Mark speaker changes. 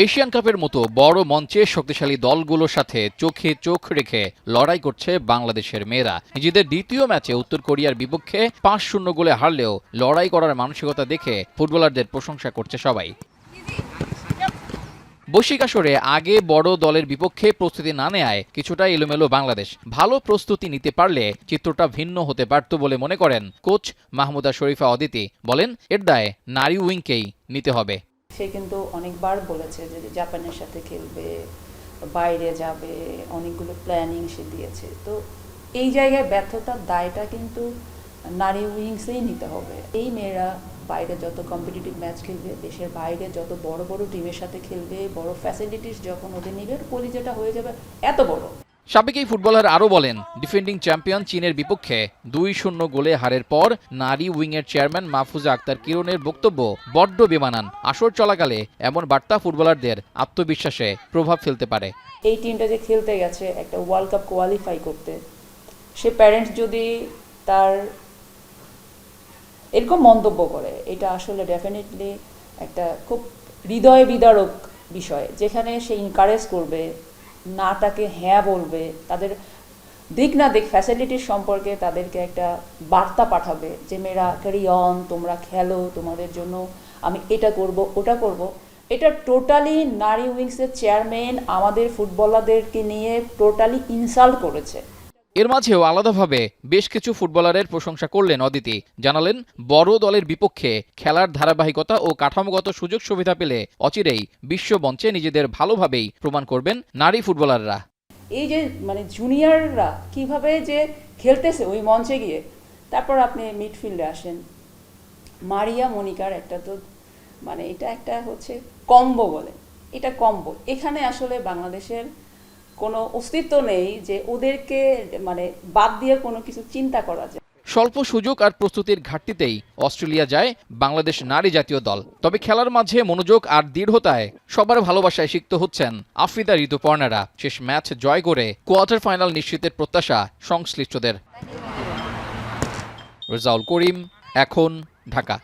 Speaker 1: Asian কাপের মতো বড় মঞ্চে শক্তিশালী দলগুলোর সাথে চোখে চোখ রেখে লড়াই করছে বাংলাদেশের মেয়েরা। নিজেদের দ্বিতীয় ম্যাচে উত্তর কোরিয়ার বিপক্ষে ৫-০ গোলে হারলেও লড়াই করার মানসিকতা দেখে ফুটবলারদের প্রশংসা করছে সবাই। বৈশ্বিক আসরে আগে বড় দলের বিপক্ষে প্রস্তুতি না নেয় কিছুটা এলোমেলো বাংলাদেশ। ভালো প্রস্তুতি নিতে পারলে চিত্রটা ভিন্ন হতে পারত বলে মনে করেন কোচ মাহমুদা শরীফা অদিতি। বলেন, এর দায় নারী উইংকেই নিতে হবে।
Speaker 2: সে কিন্তু অনেকবার বলেছে যে জাপানের সাথে খেলবে, বাইরে যাবে, অনেকগুলো প্ল্যানিং সে দিয়েছে। তো এই জায়গায় ব্যর্থতার দায়টা কিন্তু নারী উইংসেই নিতে হবে। এই মেয়েরা বাইরে যত কম্পিটিটিভ ম্যাচ খেলবে, দেশের বাইরে যত বড় বড় টিমের সাথে খেলবে, বড় ফ্যাসিলিটিস যখন ওদের নিবে, কলিজাটা হয়ে যাবে এত বড়।
Speaker 1: সাবেক এই ফুটবলার আরও বলেন, ডিফেন্ডিং চ্যাম্পিয়ন চীনের বিপক্ষে ২-০ গোলে হারের পর নারী উইংয়ের চেয়ারম্যান মাহফুজা আক্তার কিরণের বক্তব্য বড্ড বেমানান। আসর চলাকালে এমন বার্তা ফুটবলারদের আত্মবিশ্বাসে প্রভাব ফেলতে পারে।
Speaker 2: এই টিমটা যে খেলতে গেছে একটা ওয়ার্ল্ড কাপ কোয়ালিফাই করতে, সে প্যারেন্টস যদি তার এরকম মন্তব্য করে, এটা আসলে ডেফিনেটলি একটা খুব হৃদয় বিদারক বিষয়, যেখানে সে ইনকারেজ করবে, না তাকে হ্যাঁ বলবে, তাদের দিক না দিক ফ্যাসিলিটির সম্পর্কে তাদেরকে একটা বার্তা পাঠাবে যে মেয়েরা ক্যারি অন, তোমরা খেলো, তোমাদের জন্য আমি এটা করব ওটা করব। এটা টোটালি নারী উইংসের চেয়ারম্যান আমাদের ফুটবলারদেরকে নিয়ে টোটালি ইনসাল্ট করেছে।
Speaker 1: এর মাঝেও আলাদাভাবে বেশ কিছু ফুটবলারের প্রশংসা করলেন অদিতি। জানালেন, বড় দলের বিপক্ষে খেলার ধারাবাহিকতা ও কাঠামোগত সুযোগ সুবিধা পেলে অচিরেই বিশ্ব মঞ্চে নিজেদের ভালোভাবেই প্রমাণ করবেন নারী ফুটবলাররা।
Speaker 2: এই যে জুনিয়ররা কিভাবে যে খেলতেছে ওই মঞ্চে গিয়ে, তারপর আপনি মিডফিল্ডে আসেন, মারিয়া মনিকার একটা তো এটা একটা হচ্ছে কম্বো বলে, এটা কম্বো। এখানে আসলে বাংলাদেশের কোনো অস্তিত্ব নেই যে ওদেরকে বাদ দিয়ে কোনো কিছু চিন্তা করা যায়।
Speaker 1: স্বল্প সুযোগ আর প্রস্তুতির ঘাটতিতেই অস্ট্রেলিয়া যায় বাংলাদেশ নারী জাতীয় দল। তবে খেলার মাঝে মনোযোগ আর দৃঢ়তায় সবার ভালোবাসায় সিক্ত হচ্ছেন আফ্রিদা ঋতুপর্ণারা। শেষ ম্যাচ জয় করে কোয়ার্টার ফাইনাল নিশ্চিতের প্রত্যাশা সংশ্লিষ্টদের। রেজাউল করিম, এখন, ঢাকা।